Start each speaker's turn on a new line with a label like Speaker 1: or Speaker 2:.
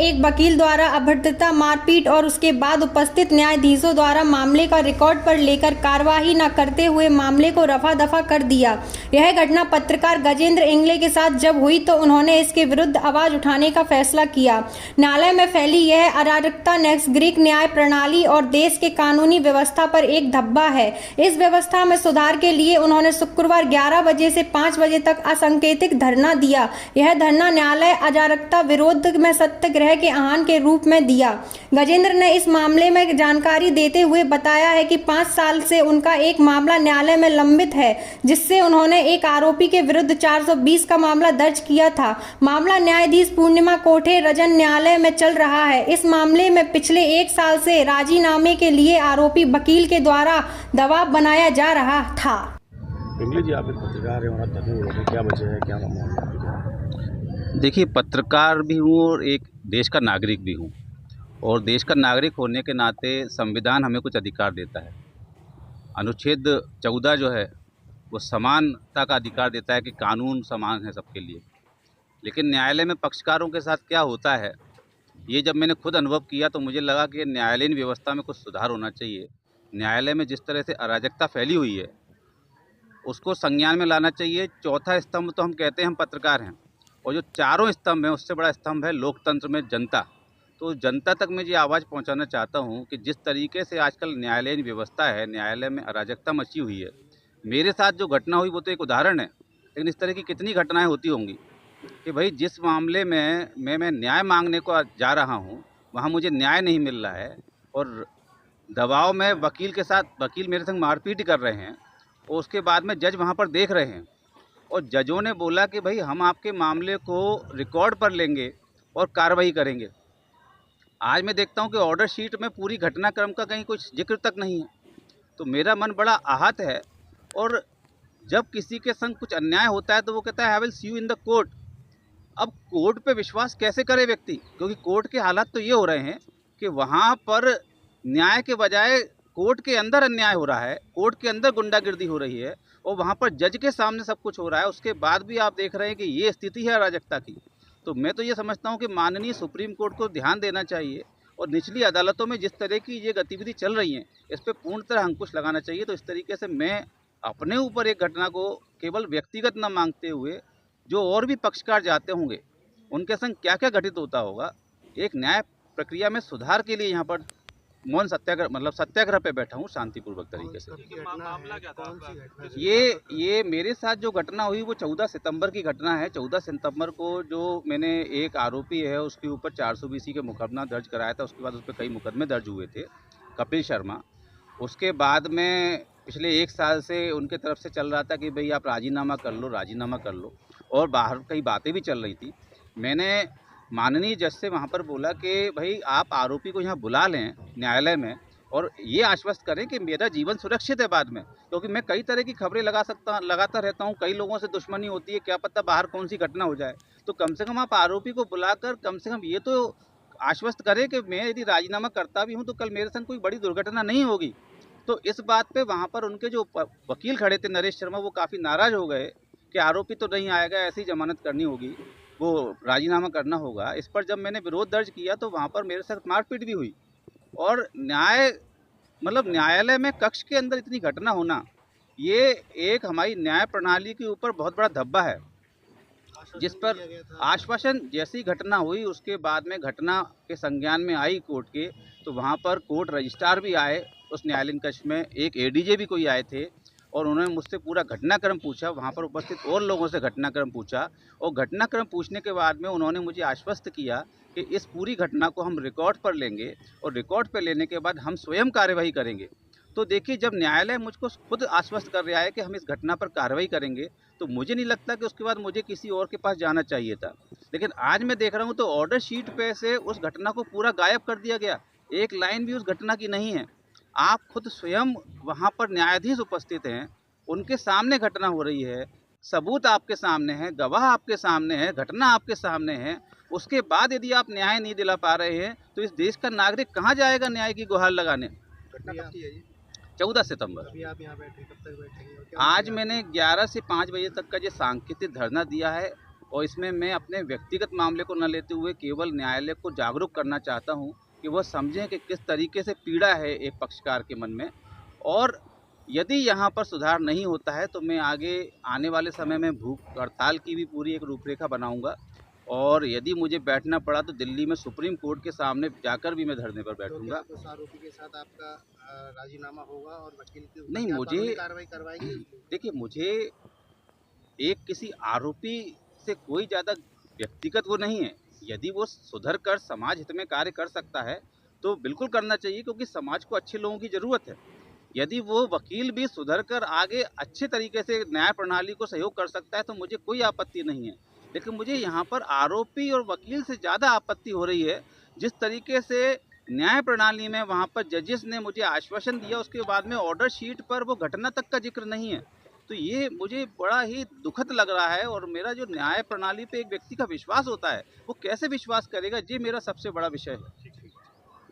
Speaker 1: एक वकील द्वारा अभद्रता, मारपीट और उसके बाद उपस्थित न्यायाधीशों द्वारा मामले का रिकॉर्ड पर लेकर कार्यवाही न करते हुए मामले को रफा दफा कर दिया। यह घटना पत्रकार गजेंद्र इंगले के साथ जब हुई तो उन्होंने इसके विरुद्ध आवाज उठाने का फैसला किया। न्यायालय में फैली यह अराजकता ग्रीक न्याय प्रणाली और देश के कानूनी व्यवस्था पर एक धब्बा है। इस व्यवस्था में सुधार के लिए उन्होंने शुक्रवार 11 बजे से 5 बजे तक असंकेतिक धरना दिया। यह धरना न्यायालय अराजकता विरोध में सत्याग्रह के आह्वान के रूप में दिया। गजेंद्र ने इस मामले में जानकारी देते हुए बताया है कि 5 साल से उनका एक मामला न्यायालय में लंबित है, जिससे उन्होंने एक आरोपी के विरुद्ध 420 का मामला दर्ज किया था। मामला न्यायाधीश पूर्णिमा कोठे रंजन न्यायालय में चल रहा है। इस मामले में पिछले 1 साल से राजीनामे के लिए आरोपी वकील के द्वारा दबाव बनाया जा रहा था।
Speaker 2: इंगले जी, आप एक पत्रकार हैं और आप धरने हो, क्या वजह है, क्या मामला है?
Speaker 3: देखिए, पत्रकार भी हूँ और एक देश का नागरिक भी हूँ, और देश का नागरिक होने के नाते संविधान हमें कुछ अधिकार देता है। अनुच्छेद 14 जो है वो समानता का अधिकार देता है कि कानून समान है सबके लिए। लेकिन न्यायालय में पक्षकारों के साथ क्या होता है, ये जब मैंने खुद अनुभव किया तो मुझे लगा कि न्यायालयीन व्यवस्था में कुछ सुधार होना चाहिए। न्यायालय में जिस तरह से अराजकता फैली हुई है उसको संज्ञान में लाना चाहिए। चौथा स्तंभ तो हम कहते हैं हम पत्रकार हैं, और जो चारों स्तंभ हैं उससे बड़ा स्तंभ है लोकतंत्र में जनता। तो जनता तक मैं ये आवाज़ पहुंचाना चाहता हूं कि जिस तरीके से आजकल न्यायालयीन व्यवस्था है, न्यायालय में अराजकता मची हुई है। मेरे साथ जो घटना हुई वो तो एक उदाहरण है, लेकिन इस तरह की कितनी घटनाएं होती होंगी कि भाई जिस मामले में मैं न्याय मांगने को जा रहा हूँ वहाँ मुझे न्याय नहीं मिल रहा है, और दबाव में वकील मेरे संग मारपीट कर रहे हैं, और उसके बाद में जज वहाँ पर देख रहे हैं, और जजों ने बोला कि भाई हम आपके मामले को रिकॉर्ड पर लेंगे और कार्रवाई करेंगे। आज मैं देखता हूं कि ऑर्डर शीट में पूरी घटनाक्रम का कहीं कुछ जिक्र तक नहीं है। तो मेरा मन बड़ा आहत है, और जब किसी के संग कुछ अन्याय होता है तो वो कहता है I will see you in the court. अब कोर्ट पे विश्वास कैसे करे व्यक्ति, क्योंकि कोर्ट के हालात तो ये हो रहे हैं कि वहाँ पर न्याय के बजाय कोर्ट के अंदर अन्याय हो रहा है, कोर्ट के अंदर गुंडागिर्दी हो रही है, और वहाँ पर जज के सामने सब कुछ हो रहा है। उसके बाद भी आप देख रहे हैं कि ये स्थिति है अराजकता की। तो मैं तो ये समझता हूँ कि माननीय सुप्रीम कोर्ट को ध्यान देना चाहिए, और निचली अदालतों में जिस तरह की ये गतिविधि चल रही हैं इस पर पूर्ण तरह अंकुश लगाना चाहिए। तो इस तरीके से मैं अपने ऊपर एक घटना को केवल व्यक्तिगत न मांगते हुए जो और भी पक्षकार जाते होंगे उनके संग क्या क्या घटित होता होगा, एक न्याय प्रक्रिया में सुधार के लिए यहाँ पर मौन सत्याग्रह सत्याग्रह पे बैठा हूँ शांतिपूर्वक तरीके से।
Speaker 2: मामला क्या था?
Speaker 3: ये मेरे साथ जो घटना हुई वो 14 सितंबर की घटना है। 14 सितंबर को जो मैंने एक आरोपी है उसके ऊपर 420 के मुकदमा दर्ज कराया था। उसके बाद उस पर कई मुकदमे दर्ज हुए थे, कपिल शर्मा। उसके बाद में पिछले 1 साल से उनके तरफ से चल रहा था कि भाई आप राजीनामा कर लो, और बाहर कई बातें भी चल रही थी। मैंने माननीय जज से वहाँ पर बोला कि भाई आप आरोपी को यहाँ बुला लें न्यायालय में, और ये आश्वस्त करें कि मेरा जीवन सुरक्षित है बाद में, क्योंकि मैं कई तरह की खबरें लगाता रहता हूँ, कई लोगों से दुश्मनी होती है, क्या पता बाहर कौन सी घटना हो जाए। तो कम से कम आप आरोपी को बुलाकर कम से कम ये तो आश्वस्त करें कि मैं यदि राजीनामा करता भी हूँ तो कल मेरे संग कोई बड़ी दुर्घटना नहीं होगी। तो इस बात पे वहाँ पर उनके जो वकील खड़े थे नरेश शर्मा, वो काफ़ी नाराज़ हो गए कि आरोपी तो नहीं आएगा, ऐसी जमानत करनी होगी, वो राजीनामा करना होगा। इस पर जब मैंने विरोध दर्ज किया तो वहाँ पर मेरे साथ मारपीट भी हुई, और न्यायालय में कक्ष के अंदर इतनी घटना होना, ये एक हमारी न्याय प्रणाली के ऊपर बहुत बड़ा धब्बा है, जिस पर आश्वासन जैसी घटना हुई उसके बाद में घटना के संज्ञान में आई कोर्ट के, तो वहाँ पर कोर्ट रजिस्ट्रार भी आए उस न्यायालयीन कक्ष में, एक एडीजे भी कोई आए थे, और उन्होंने मुझसे पूरा घटनाक्रम पूछा। वहाँ पर उपस्थित और लोगों से घटनाक्रम पूछा, और घटनाक्रम पूछने के बाद में उन्होंने मुझे आश्वस्त किया कि इस पूरी घटना को हम रिकॉर्ड पर लेंगे, और रिकॉर्ड पर लेने के बाद हम स्वयं कार्यवाही करेंगे। तो देखिए, जब न्यायालय मुझको खुद आश्वस्त कर रहा है कि हम इस घटना पर कार्रवाई करेंगे, तो मुझे नहीं लगता कि उसके बाद मुझे किसी और के पास जाना चाहिए था। लेकिन आज मैं देख रहा हूँ तो ऑर्डर शीट पे से उस घटना को पूरा गायब कर दिया गया, एक लाइन भी उस घटना की नहीं है। आप खुद स्वयं वहाँ पर न्यायाधीश उपस्थित हैं, उनके सामने घटना हो रही है, सबूत आपके सामने है, गवाह आपके सामने है, घटना आपके सामने है। उसके बाद यदि आप न्याय नहीं दिला पा रहे हैं तो इस देश का नागरिक कहाँ जाएगा न्याय की गुहार लगाने।
Speaker 2: घटना कब की है ये?
Speaker 3: 14 सितंबर।
Speaker 2: अभी आप यहाँ बैठे, कब तक बैठेंगे?
Speaker 3: आज मैंने 11 से 5 बजे तक का जो सांकेतिक धरना दिया है, और इसमें मैं अपने व्यक्तिगत मामले को न लेते हुए केवल न्यायालय को जागरूक करना चाहता हूँ कि वह समझें कि किस तरीके से पीड़ा है एक पक्षकार के मन में, और यदि यहाँ पर सुधार नहीं होता है तो मैं आगे आने वाले समय में भूख हड़ताल की भी पूरी एक रूपरेखा बनाऊंगा, और यदि मुझे बैठना पड़ा तो दिल्ली में सुप्रीम कोर्ट के सामने जाकर भी मैं धरने पर बैठूंगा।
Speaker 4: उस आरोपी के साथ आपका राजीनामा होगा और वकील के ऊपर
Speaker 3: नहीं,
Speaker 4: क्या
Speaker 3: मुझे
Speaker 4: कानूनी कार्रवाई करवाएंगे?
Speaker 3: देखिए, मुझे एक किसी आरोपी से कोई ज़्यादा व्यक्तिगत वो नहीं है। यदि वो सुधर कर समाज हित में कार्य कर सकता है तो बिल्कुल करना चाहिए, क्योंकि समाज को अच्छे लोगों की ज़रूरत है। यदि वो वकील भी सुधर कर आगे अच्छे तरीके से न्याय प्रणाली को सहयोग कर सकता है तो मुझे कोई आपत्ति नहीं है। लेकिन मुझे यहाँ पर आरोपी और वकील से ज़्यादा आपत्ति हो रही है, जिस तरीके से न्याय प्रणाली में वहाँ पर जजेस ने मुझे आश्वासन दिया, उसके बाद में ऑर्डर शीट पर वो घटना तक का जिक्र नहीं है। तो ये मुझे बड़ा ही दुखद लग रहा है, और मेरा जो न्याय प्रणाली पे एक व्यक्ति का विश्वास होता है वो कैसे विश्वास करेगा, ये मेरा सबसे बड़ा विषय है।